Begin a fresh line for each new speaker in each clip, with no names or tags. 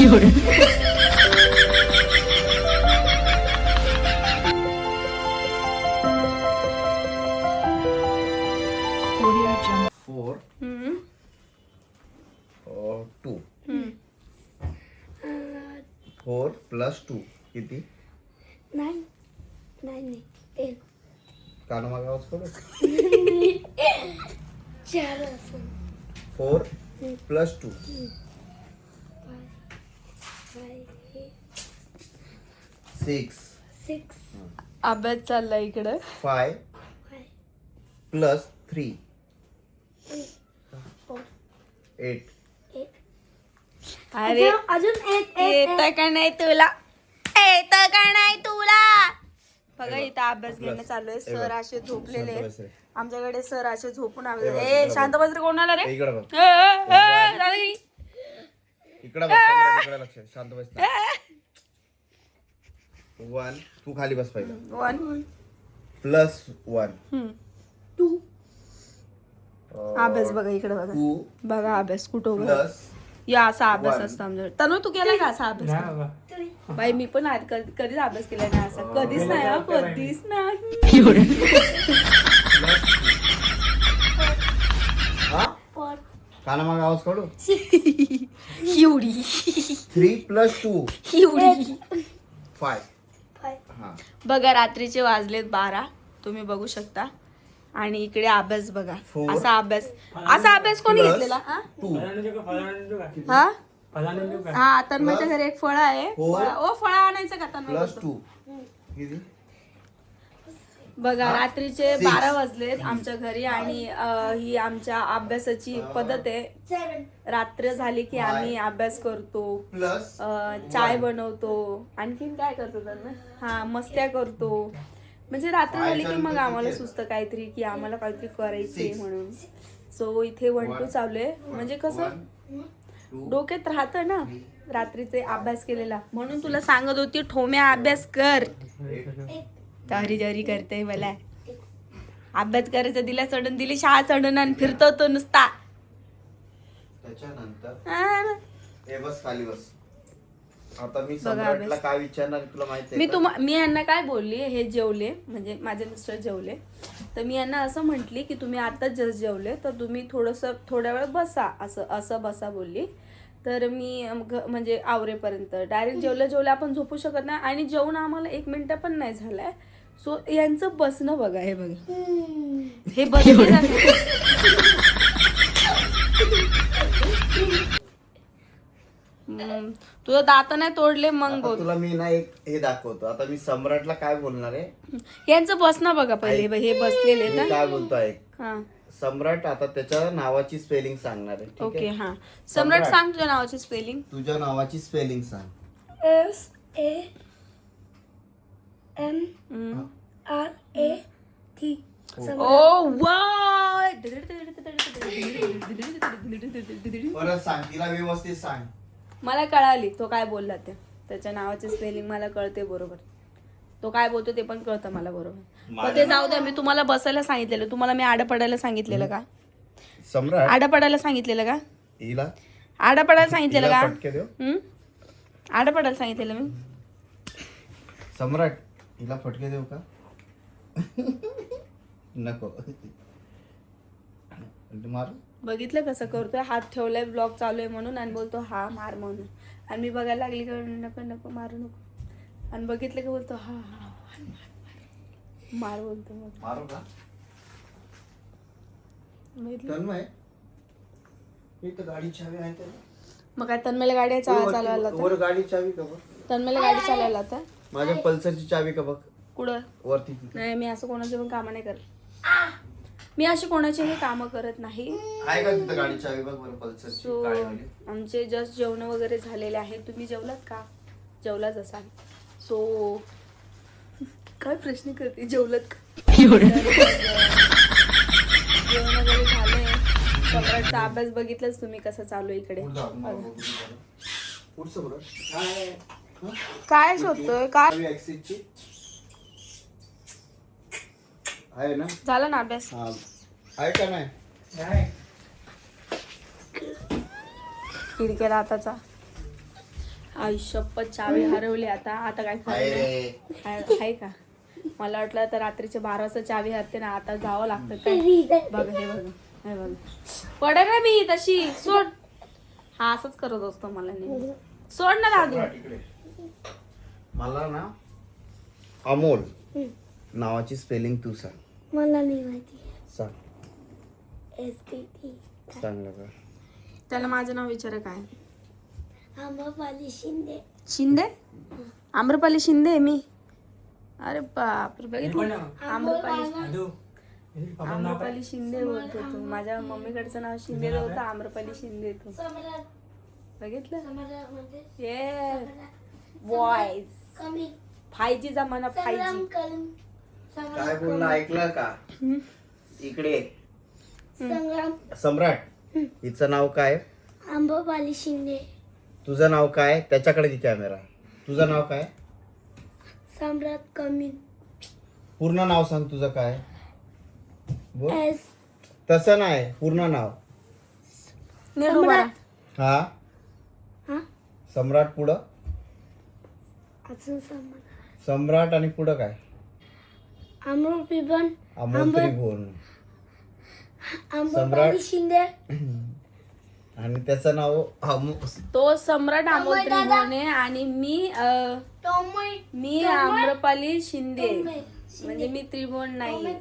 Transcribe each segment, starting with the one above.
4 2 4 + 2 किती?
9 नाही 10
काना मागे आवाज करू.
4 असेल.
4 + 2 6
अभ्यास चाललाय इकडे.
5 + 3 8
अरे
अजून एक
येतं का नाही तुला? येतं का नाही तुला? बघा इथं अभ्यास घेणं चालू आहे. सर असे झोपलेले आहेत. आमच्याकडे सर असे झोपून आले. ए शांत बस रे, कोणाला रे?
इकडे बघ,
दादागिरी.
इकडे बघ, इकडे लक्ष, शांत बस. 1 तू खाली बस पहिला.
1
+ 1
2
अभ्यास बघा इकडे बघा.
2
बघा अभ्यास कुठं उभं.
+
या असा अभ्यास असतो आमच्याकडे. तनु तू केला का असा अभ्यास?
नाही बाबा.
बाई मी पण कधीच अभ्यास केला नाही असा. कधीच नाही हा, कधीच नाही.
हा काना मागे आवाज काढू.
एवढी
3 + 2
एवढी
5 हा
बघा रात्रीचे वाजलेत 12. तुम्ही बघू शकता. आणि इकडे अभ्यास बघा.
4
असा अभ्यास कोणी
plus
घेतलेला?
2
हा
फळानं देऊ का?
हा तन्मयच्या घरी एक फळ आहे.
Four
फळ आणायचं का तन्मय?
+ 2 किती?
बघा रात्रीचे
Six.
12 वाजलेत आमच्या घरी. आणि ही आमच्या अभ्यासाची पद्धत आहे.
7
रात्र झाली की आम्ही अभ्यास करतो,
+
चाय बनवतो, आणखीन काय करतो तन्मय? हा मस्त्या करतो. म्हणजे रात्र झाली की मग आम्हाला सुचतं काहीतरी की आम्हाला काहीतरी करायचंय म्हणून. सो इथे 1 2 चालू आहे. म्हणजे कसं डोक्यात राहतं ना रात्रीचे अभ्यास केलेला. म्हणून तुला सांगत होती ठोम्या अभ्यास कर. तरी जरी करते मला अभ्यास करायचा. दिला चढून दिली शाळा चढून आणि फिरतो तो नुसता.
त्याच्यानंतर हे बस खाली बस. आता मी सम्राटला काय विचारणार तुला माहिती आहे?
मी यांना काय बोलली, हे जेवले म्हणजे माझे मिस्टर जेवले, तर मी यांना असं म्हटली की तुम्ही आता जस्ट जेवले तर तुम्ही थोड्या वेळ बसा, असं बसा बोलली. तर मी म्हणजे आवरेपर्यंत डायरेक्ट जेवलं आपण झोपू शकत नाही. आणि जेवण आम्हाला 1 मिनिट पण नाही झालाय. सो यांचं बसणं बघा. हे बघा हे बसले. तुझं दात नाही तोडले मग बोल.
तुला मी ना एक हे दाखवतो. आता मी सम्राटला काय बोलणार आहे.
यांचं बसणं बघा पहिले. हे बसलेले
मी काय बोलतो ऐक.
हा
सम्राट आता त्याच्या नावाची स्पेलिंग सांगणार आहे. ठीक
ओके
आहे.
हा सम्राट सांग तुझ्या नावाची स्पेलिंग.
तुझ्या नावाची स्पेलिंग सांग.
SAMRAT.
ओ वाय.
परत सांग, तिला व्यवस्थित सांग.
मला कळाली तो काय बोलला ते. त्याच्या नावाची स्पेलिंग मला कळते बरोबर. तो काय बोलतो ते पण कळतं मला बरोबर. पण ते जाऊ द्या. मी तुम्हाला बसायला सांगितलेलं. तुम्हाला मी आडं पडायला सांगितलेलं का?
सम्राट
आडं पडायला सांगितलेलं का?
हिला
आडं पडायला सांगितलेलं
हिला
का?
फटके देऊ.
आडं पडायला सांगितलेलं मी.
सम्राट हिला फटके देऊ का? नको मार.
बघितलं कसं करतोय. हात ठेवलाय ब्लॉग चालू आहे म्हणून आणि बोलतो हा मार म्हणून. आणि मी बघायला लागली का नको नको मारू नको. आणि बघितलं का बोलतो हा हा मार बोलतो. मग
मारू का?
बघितलं?
तन्मय इथं गाडी चावी आहे का?
मग काय तन्मयला गाडी चालवायला
वर गाडी चावी का बघ.
तन्मयला गाडी चालवायला आता
माझ्या पल्सरची चावी का बघ
कुठं?
वरती.
नाही मी असं कोणाचे पण कामं नाही करत. मी अशी कोणाचेही कामं करत नाही.
आहे का तिथं गाडी चावी बघ बरं पल्सरची
सो
काळीवाली.
आमचे जस्ट जेवण वगैरे झालेले आहे. तुम्ही जेवलात का? जेवलाच असाल. सो काय प्रश्न करते जेवलात का? जेवण वगैरे झालंय. सम्राटचा अभ्यास बघितलाच तुम्ही कसा चालू आहे इकडे.
पुढचं बरं.
काय शोधतोय काय?
चावी ॲक्सिसची आहे ना?
झाला ना अभ्यास?
हा आहे का नाही?
नाही.
खिडक्या दाताचा. आयुष्यपत चावी हरवली आता काय खरं
आहे
नाही.
रे.
आहे का? मला वाटलं तर रात्रीचे 12 वाजता चावी हरते ना, आता जावं लागतं काय? बघा हे बघा पडे ना मी तशी सोड. हा असंच करत असतो मला नेहमी. सोड ना दादू.
इकडे. मला ना अमोल नावाची स्पेलिंग तू सांग.
मला नाही माहिती.
सांग
STT.
सांग लगा.
त्याला माझं नाव विचारा काय?
आम्रपाली शिंदे.
शिंदे? आम्रपाली शिंदे आहे मी. अरे बापरे, बघितलं आम्रपाली शिंदे बोलतो तू. माझ्या मम्मीकडचं नाव शिंदे होतं, आम्रपाली शिंदे तू. बघितलं? ये बॉयज
कमी
5G जमाना 5G.
काय बोलणं ऐकलं का? इकडे
संग्राम
सम्राट. हिचं नाव काय?
आम्रपाली शिंदे.
तुझं नाव काय? त्याच्याकडे ती कॅमेरा. तुझं नाव काय?
सम्राट कमी.
पूर्ण नाव सांग तुझं काय? बोल.
S.
तसं नाही, पूर्ण नाव.
नीट उभा राहा.
हा
हा
सम्राट पुढं.
अजून सम्राट.
सम्राट आणि पुढं काय?
अमोल पिबन.
अमोल त्रिभुवन.
आम्रपाली शिंदे.
आणि त्याचं नाव
तो सम्राट अमोल त्रिभुवन आहे आणि मी आम्रपाली शिंदे. म्हणजे मी त्रिभुवन नाही.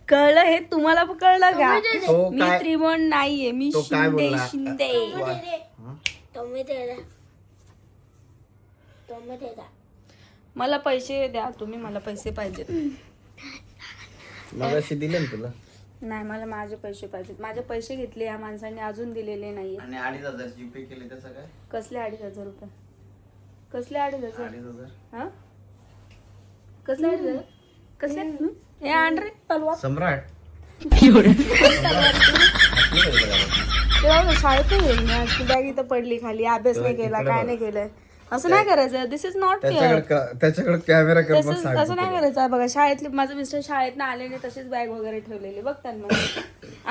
कळलं हे तुम्हाला कळलं का?
तो
मी
काय
त्रिभुवन नाहीये, मी
तो काय
शिंदे
बोलला?
शिंदे. मला पैसे द्या तुम्ही, मला पैसे पाहिजेत.
मग अशी दिले ना तुला.
नाही, मला माझे पैसे पाहिजेत. माझे पैसे घेतले या माणसाने, अजून दिलेले नाहीये.
आणि 2,500 जीपे केले त्याचं काय?
कसले 2,500 रुपये? कसले 2,500?
2,500.
हा? कसले 2,500? कसले? हे आण रे तलवार.
सम्राट.
तेव्हा शाळेत नाही गेली मी. आज बॅग इथं पडली खाली, अभ्यास नाही केला, काय नाही केलंय. असं नाही करायचं. दिस इज नॉट फेअर.
त्याच्याकडे कॅमेरा कर. मग सांग
असं नाही करायचं. बघा शाळेतले माझं मिस्टर शाळेत आले नाही, तसेच बॅग वगैरे ठेवलेली बघ त्यांना.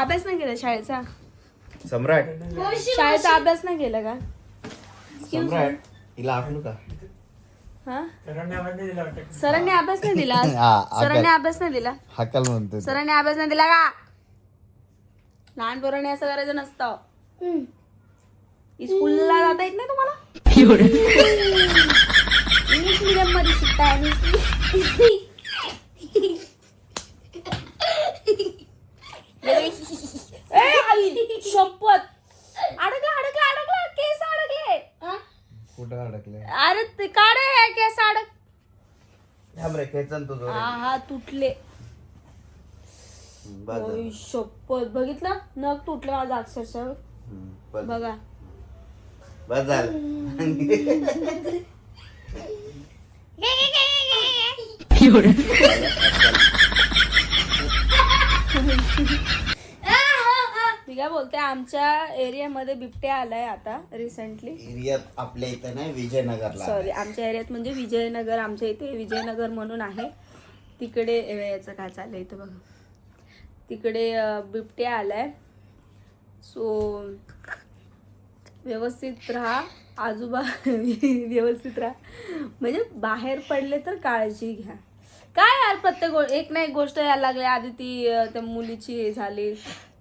अभ्यास नाही केला शाळेचा.
सम्राट.
शाळेचा अभ्यास नाही केला का?
सम्राट हिला आखलू का?
हा सरांनी अभ्यास नाही दिला. सरांनी अभ्यास नाही दिला.
हाकल म्हणतो.
सरांनी अभ्यास नाही दिला का? लहान पोरांनी असं करायचं नसतं. स्कूलला जाता येत नाही तुम्हाला? इंग्लिश मीडियम मध्ये शिकताय. शपथ अडकला केस अडकले.
कुठं अडकले?
अरे ते काढे केस
खेचन तुझं.
हा तुटले. शपथ बघितलं नख तुटलं माझं अक्षरशः. बघा
बस झालं. मी काय बोलते, आमच्या एरियामध्ये बिबट्या आलाय आता रिसेंटली. एरियात आपल्या इथं नाही, विजयनगरला.
सॉरी, आमच्या एरियात म्हणजे विजयनगर. आमच्या इथे विजयनगर म्हणून आहे. तिकडे याचं काय चाललंय इथं बघा. तिकडे बिबट्या आलाय. सो व्यवस्थित राहा, आजूबा व्यवस्थित राहा. म्हणजे बाहेर पडले तर काळजी घ्या. काय यार प्रत्येक एक ना एक गोष्ट यायला लागली. आधी ती त्या मुलीची झाली,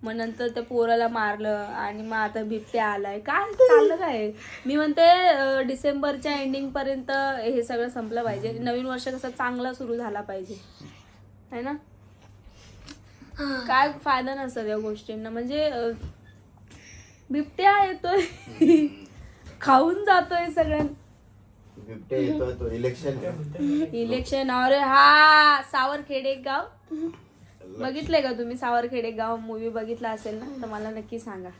मग नंतर त्या पोराला मारलं, आणि मग आता बिबट्या आलाय. काय चाललं काय? मी म्हणते डिसेंबरच्या एंडिंग पर्यंत हे सगळं संपलं पाहिजे. नवीन वर्ष कसं चांगला सुरू झाला पाहिजे, है ना? काय फायदा नसतं या गोष्टींना. म्हणजे बिबट्या येतोय खाऊन जातोय सगळ्यांना.
बिबट्या येतोय तो
इलेक्शन. अरे हा सावरखेड एक गाव बघितलंय का तुम्ही? सावरखेड एक गाव मूवी बघितला असेल ना, तर मला नक्की सांगा.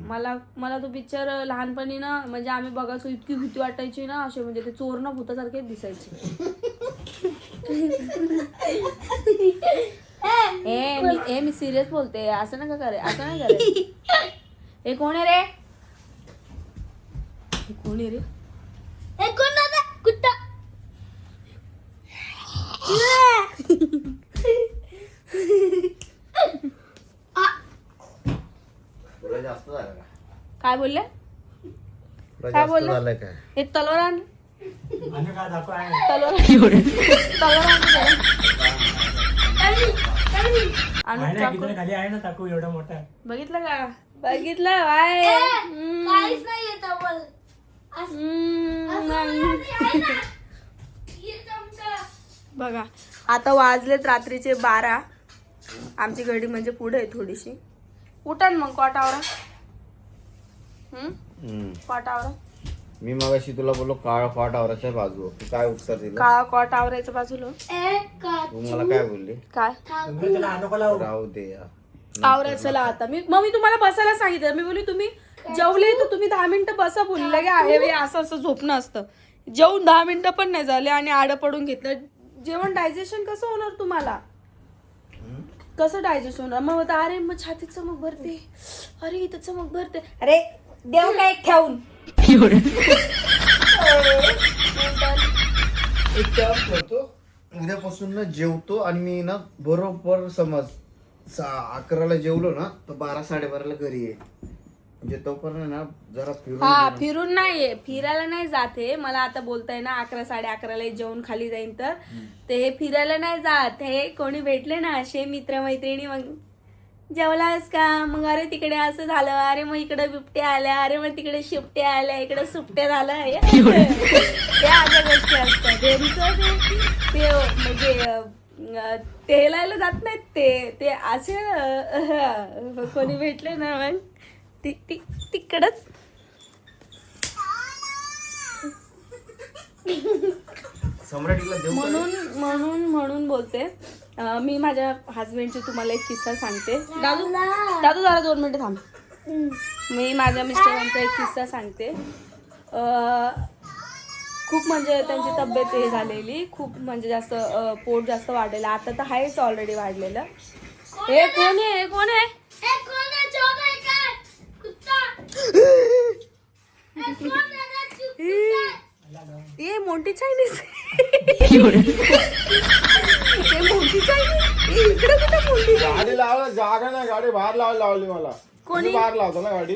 मला तो पिक्चर लहानपणी ना, म्हणजे आम्ही बघायचो, इतकी भीती वाटायची ना. असे म्हणजे ते चोर ना भूतासारखे दिसायचे. मी सिरियस बोलते. असं नका करे, असं नाही करे. हे कोण आहे रे? हे कोण आहे रे?
तुला जास्त झालं का?
काय बोलले?
जास्त
बोलला?
झालंय काय?
एक तलवार आण.
आणि काय दाखव आहे
तलवार आण जरा. आणून
आहे ना
चाकू.
किती खाली आहे ना टाकू एवढा मोठा.
बघितलं का? बघितलं वाय.
काहीच नाही येत आपण.
बघा आता वाजलेत रात्रीचे 12. आमची घडी म्हणजे पुढे आहे थोडीशी. उठा ना मग कॉटावरा. कॉटावरा.
मी मगाशी तुला बोललो काळा कॉट आवराच्या बाजू, तू काय उत्तर दिलं?
काळा कॉट आवरायचं बाजूला.
तू मला काय बोलली?
काय
तुम्ही त्याला आणू का लावू?
राहू दे यार.
आवरायचं ला आता मी तुम्हाला बसायला सांगितलं. मी बोलली तुम्ही जेवले तर तुम्ही 10 मिनिटं बसा. बोलली लगे आहे असं असं झोपणं असतं. जेवून 10 मिनिटं पण नाही झाले आणि आडं पडून घेतलं. जेवण डायजेशन कसं होणार तुम्हाला? कसं डायजेस्ट होणार? मग होतं अरे मग छातीत चमक भरते, अरे इथं चमक भरते. अरे देव काय ठेवून
एक काम करतो, उद्यापासून ना जेवतो आणि मी ना बरोबर समज 11ला जेवलो ना तर 12-12:30ला घरी आहे. म्हणजे तोपर्यंत ना जरा
हा फिरून नाहीये, फिरायला नाही जाते. मला आता बोलताय ना 11-11:30ला जेवण खाली जाईन तर ते हे फिरायला नाही जात. हे कोणी भेटले ना असे मित्र मैत्रिणी, मग जेवलास का, मग अरे तिकडे असं झालं, अरे मग इकडे बिबट्या आल्या, अरे मग तिकडे शिपट्या आल्या, इकडे सुपट्या झालं. हे अशा गोष्टी असतात. ते म्हणजे ते हेलायला जात नाहीत. ते असे कोणी भेटले ना मग तिकडच
सम्राटीला देऊ.
म्हणून बोलते. मी माझ्या हस्बंडची तुम्हाला एक किस्सा सांगते. दादू जरा 2 मिनिटं थांब. मी माझ्या मिस्टरांचा एक किस्सा सांगते. खूप म्हणजे त्यांची तब्येत हे झालेली, खूप म्हणजे जास्त पोट जास्त वाढलेलं. आता तर आहेच ऑलरेडी वाढलेलं. हे कोण आहे? कोण आहे? ये मोठी चायनीज. मोठी चायनीज इकडे कुठे मोठी?
गाडी लावायला जागा नाही, गाडी बाहेर लावली मला.
कोणी
बाहेर लावतो ना गाडी,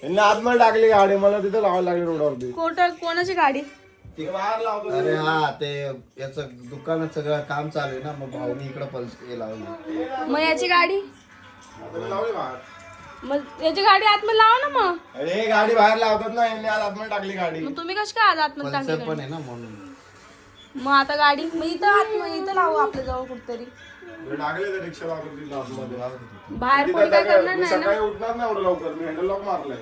यांनी आतमध्ये टाकली गाडी, मला तिथे लावायला लागली रोडावरती.
कोणाची गाडी?
ती बाहेर लावतो.
अरे हा ते याच दुकानात सगळं काम चालू आहे ना, मग भाऊनी इकडे हे लावलं.
मग याची गाडी?
आता लावली बाहेर.
मग याची गाडी आतमध्ये लावा ना मग.
अरे गाडी बाहेर लावतात ना, यांनी आज आतमध्ये टाकली गाडी.
मग तुम्ही कशी काय आज आतमध्ये
पल्सर
टाकली
पण
गाडी?
आहे ना म्हणून.
मग आता गाडी मग इथं लावू आपल्या जवळ कुठतरी.
टाकले तर रिक्षा वापरतील आतमध्ये.
बाहेर
तिथं
कोणी काय
काय-
करणार
मी
नाही ना.
सकाळी उठणार नाही एवढं लवकर, मी हँडल लॉक मारलंय.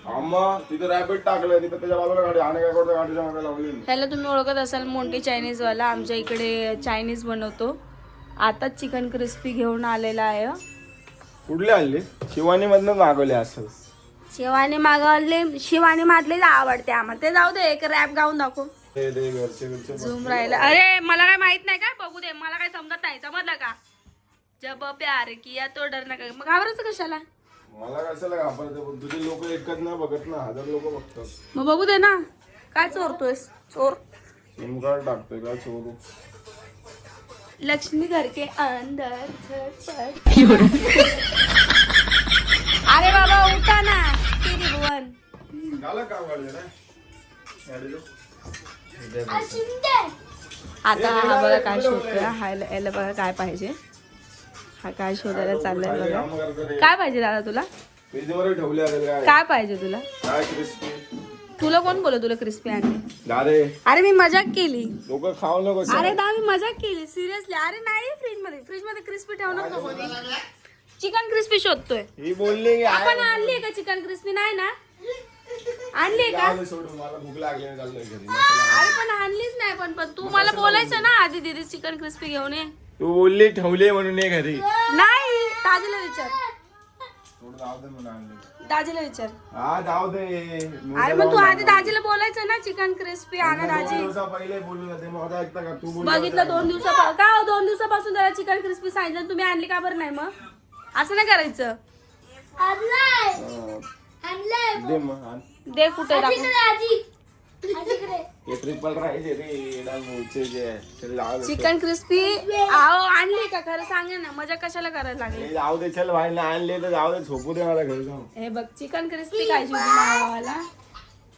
आम्हा तिथं रॅपिड टाकलंय, तिथं त्याच्या बाजूला गाडी आणि काय करतो गाडीच्या मागे लावली.
ह्याला तुम्ही ओळखत असाल, मोंटी चायनीज वाला. आमच्या इकडे चायनीज बनवतो. आताच चिकन क्रिस्पी घेऊन आलेला आहे.
कुठले आणले? शिवानी मधनं मागवले असं.
शिवानी मागवले, शिवानी मागले आवडते आम्हाला. ते जाऊ दे, एक रॅप गाऊन दाखव.
ते घरचे
झूम राहिला. अरे मला काय माहित नाही काय, बघू दे. मला काय समजत नाही, समजलं का? जब प्यार किया तो डरना का. मग घाबरायचं कशाला?
मला कशाला घाबरते, तुझे लोक एकच नाही बघत ना, 1000 लोक बघतात.
मग बघू दे ना. काय चोरतोयस? चोर.
सिम कार्ड टाकतोय काय चोरू.
लक्ष्मी घर के अंदर झटपट. अरे बाबा उठा ना, तेरी भुवन.
झालं काम गाडी ना गाडीचं.
आता हा बघा काय शोधतोय. याला बघा काय पाहिजे. हा काय शोधायला चाललाय बघा.
काम करतो रे.
काय पाहिजे दादा तुला?
फ्रीजवर ठेवले अरे काय
काय पाहिजे तुला?
काय क्रिस्पी.
तुला कोण बोललं तुला क्रिस्पी आणली?
दारे
अरे मी मजाक केली.
लोक खाऊ नको.
अरे दा मी मजाक केली सिरियसली. अरे नाही फ्रीज मध्ये क्रिस्पी ठेवणार का कोणी? Chicken crispy शोधतोय.
ही बोलली की
आपण आणली का चिकन क्रिस्पी? नाही ना आणली का?
सोडून मला भूक लागली नाही, चाललोय घरी.
अरे पण आणलीच नाही. पण तू मला बोलायचं ना आधी, दीदी चिकन क्रिस्पी घेऊन ये.
तू बोलली ठेवली म्हणून ये घरी.
नाही दाजीला विचार.
थोडं जाऊ दे म्हणून आणली.
दाजीला विचार.
हा जाऊ दे.
अरे मग तू आधी दाजीला बोलायचं ना चिकन क्रिस्पी आणा दाजी.
2 दिवसा पहिले बोलून जाते, मग आता ऐकता का तू बोल.
बघितलं 2 दिवसापासून का 2 दिवसापासून त्याला चिकन क्रिस्पी सांगितलं, तुम्ही आणली का बरं नाही? मग असं नाही करायचं.
दे मग आण.
दे कुठे दाखव.
आजी
हे ट्रिपल राईस आहे रे डाळ मूळचे जे आहे. ते लाव दे.
चिकन क्रिस्पी आहो आणली का खरं सांगा ना मजा कशाला करायला लागली
हे जाऊ दे चल भाई ना आणले तर जाऊ दे झोपू दे मला घरी जाऊन.
हे बघ चिकन क्रिस्पी खायची होती मावाला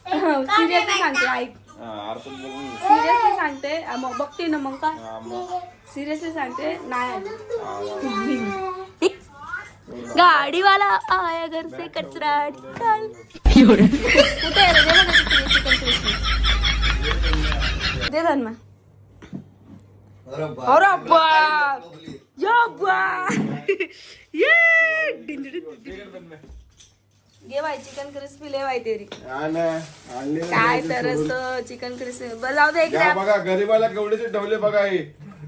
सिरियसली सांगते ऐक
हा, अर्थात बघून.
सिरियसली सांगते मग बघते ना मग का
हा, मग.
सिरियसली सांगते नाही आली.
हा,
गाडीवाला आया घर से कचरा निकाल. कुठे आहे रे? दे बघा चिकन क्रिस्पी दे धन्मा. अरे बाप या बा ये घे बाई चिकन क्रिस्पी ले बाई तेरी
हा ना, आणले ना
काय
घरी
तर
सोडून.
असं चिकन क्रिस्पी जाऊ दे
या
एकदा.
बघा गरीबाला केवढेचे ठेवले बघा हे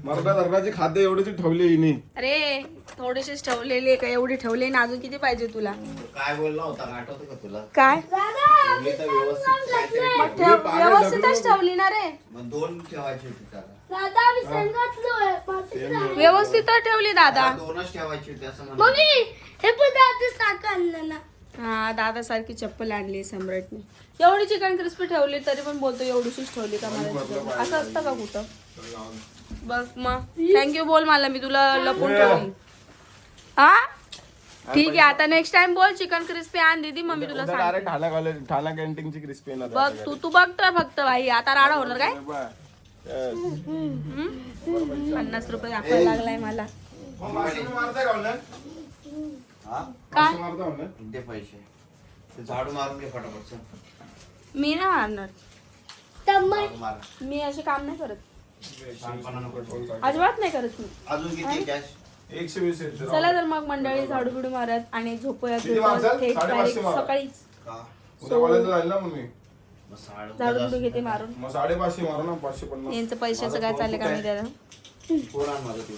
मरदा धरणाची खाद्य एवढेची ठेवले हिने.
अरे थोडेसेच ठेवलेले का एवढे ठेवले ना अजून किती पाहिजे तुला
काय बोलला होता आठवतं का तुला?
काय
मी तर व्यवस्थित काहीतरी
मग व्यवस्थितच ठेवली ना रे
मग 2 ठेवायची होती त्याला.
दादा मी सांगितलोय पाठीत
व्यवस्थित ठेवली दादा
2च ठेवायची होती असं म्हणलं.
मम्मी हे पण दादा साखर आणलं ना
हा दादा सारखी चप्पल आणली सम्राटने एवढी चिकन क्रिस्पी ठेवली तरी पण बोलतो एवढीशीच ठेवली का मला चिकन? असं असतं का कुठं बघ मग थँक्यू बोल मला मी तुला लपून ठेवली हा ठीक आहे आता नेक्स्ट टाइम बोल चिकन क्रिस्पी आण दीदी मग मी तुला सांगते
डायरेक्ट ठाणा कॅन्टीनची क्रिस्पी ना
बघ तू बघतोय फक्त भाई आता राडा होणार काय 50 रुपये दाखवायला लागलाय मला
हा?
काय
दे पैसे. ते झाडू मारून घे फटाफट चल.
मी नाही मारणार
झाडू मारा.
मी असे काम नाही करत
शहाणपणा नको करू.
अजिबात नाही करत मी
अजून किती कॅश?
120 येते.
चला तर मग मंडळी झाडू बिडू मारत आणि झोपूया
किती वाजता?
थेट
5:30
direct
मारा.
सकाळीच
का?
उद्या कॉलेजला जाईल ना मग मी.
मग साडू
झाडू बिडू घेते मारून
मग 550 मारू ना 550.
यांचं पैशाचं काय चाललंय का मी त्याला
कोण आण माझं ते?